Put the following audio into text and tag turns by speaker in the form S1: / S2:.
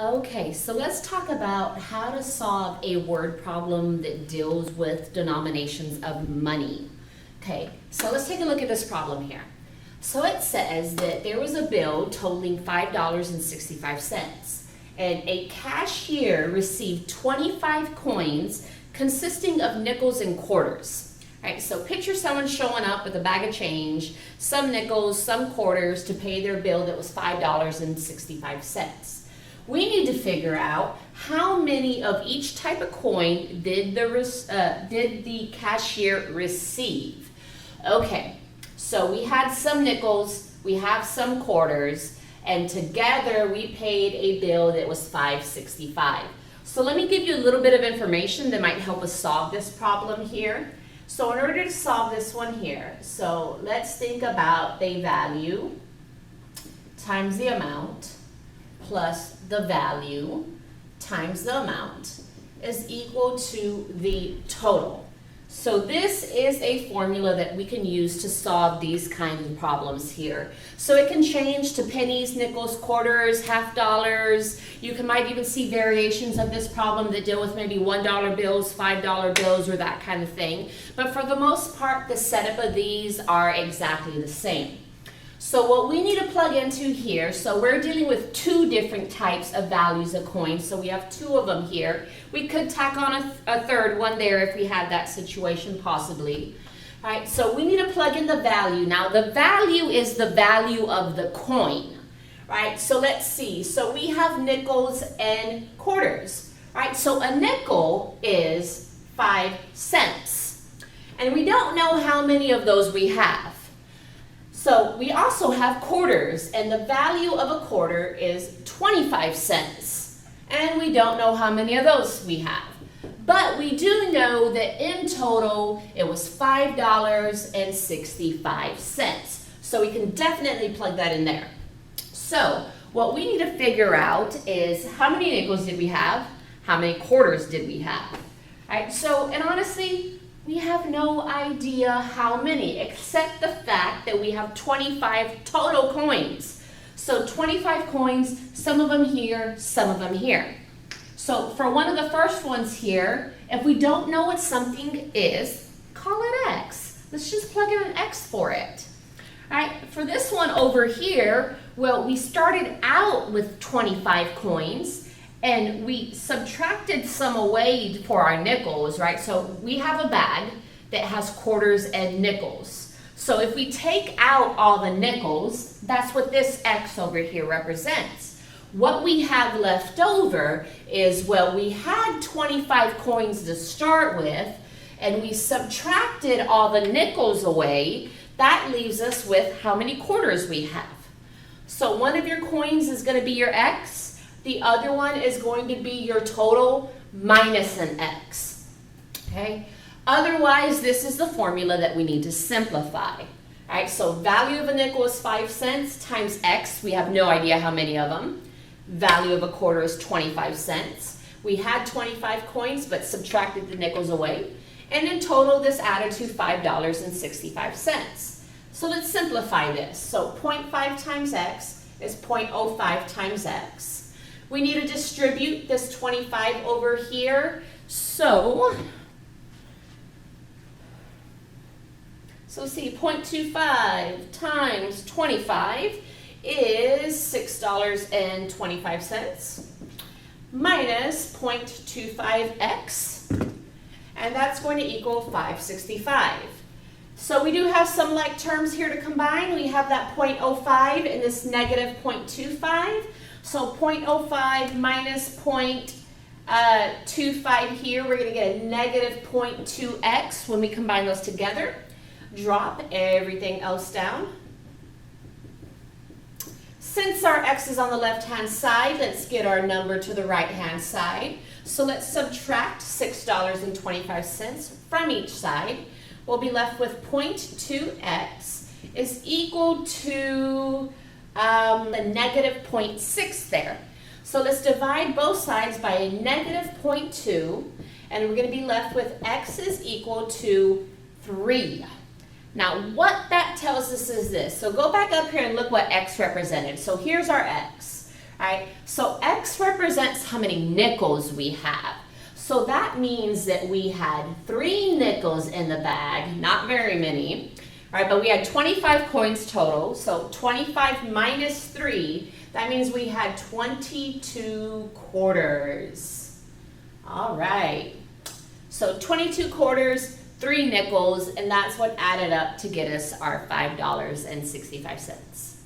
S1: Okay, so let's talk about how to solve a word problem that deals with denominations of money. Okay, so let's take a look at this problem here. So it says that there was a bill totaling $5.65, and a cashier received 25 coins consisting of nickels and quarters. All right, so picture someone showing up with a bag of change, some nickels, some quarters to pay their bill that was $5.65. We need to figure out how many of each type of coin did the cashier receive. Okay, so we had some nickels, we have some quarters, and together we paid a bill that was $5.65. So let me give you a little bit of information that might help us solve this problem here. So in order to solve this one here, so let's think about the value times the amount plus the value times the amount is equal to the total. So this is a formula that we can use to solve these kinds of problems here. So it can change to pennies, nickels, quarters, half dollars. You might even see variations of this problem that deal with maybe $1 bills, $5 bills, or that kind of thing. But for the most part, the setup of these are exactly the same. So what we need to plug into here, so we're dealing with two different types of values of coins, so we have two of them here. We could tack on a third one there if we had that situation possibly. All right, so we need to plug in the value. Now the value is the value of the coin, right? So let's see, so we have nickels and quarters, right? So a nickel is 5 cents, and we don't know how many of those we have. So we also have quarters, and the value of a quarter is 25 cents. And we don't know how many of those we have. But we do know that in total, it was $5.65. So we can definitely plug that in there. So what we need to figure out is how many nickels did we have? How many quarters did we have? All right, so, and honestly, we have no idea how many, except the fact that we have 25 total coins. So 25 coins, some of them here, some of them here. So for one of the first ones here, if we don't know what something is, call it X. Let's just plug in an X for it. All right, for this one over here, well, we started out with 25 coins, and we subtracted some away for our nickels, right? So we have a bag that has quarters and nickels. So if we take out all the nickels, that's what this X over here represents. What we have left over is, well, we had 25 coins to start with, and we subtracted all the nickels away. That leaves us with how many quarters we have. So one of your coins is going to be your X. The other one is going to be your total minus an X, okay? Otherwise, this is the formula that we need to simplify. All right, so value of a nickel is 5 cents times X. We have no idea how many of them. Value of a quarter is 25 cents. We had 25 coins, but subtracted the nickels away. And in total, this added to $5.65. So let's simplify this. So 0.5 times X is 0.05 times X. We need to distribute this 25 over here. So see, 0.25 times 25 is $6.25 minus 0.25x, and that's going to equal 565. So we do have some like terms here to combine. We have that 0.05 and this negative 0.25. So 0.05 minus 0.25 here, we're going to get a negative 0.2x when we combine those together. Drop everything else down. Since our x is on the left-hand side, let's get our number to the right-hand side. So let's subtract $6.25 from each side. We'll be left with 0.2x is equal to a negative 0.6 there. So let's divide both sides by a negative 0.2, and we're going to be left with x is equal to 3. Now what that tells us is this. So go back up here and look what x represented. So here's our x. All right, so X represents how many nickels we have. So that means that we had 3 nickels in the bag, not very many. All right, but we had 25 coins total. So 25 minus 3, that means we had 22 quarters. All right, so 22 quarters, 3 nickels, and that's what added up to get us our $5.65.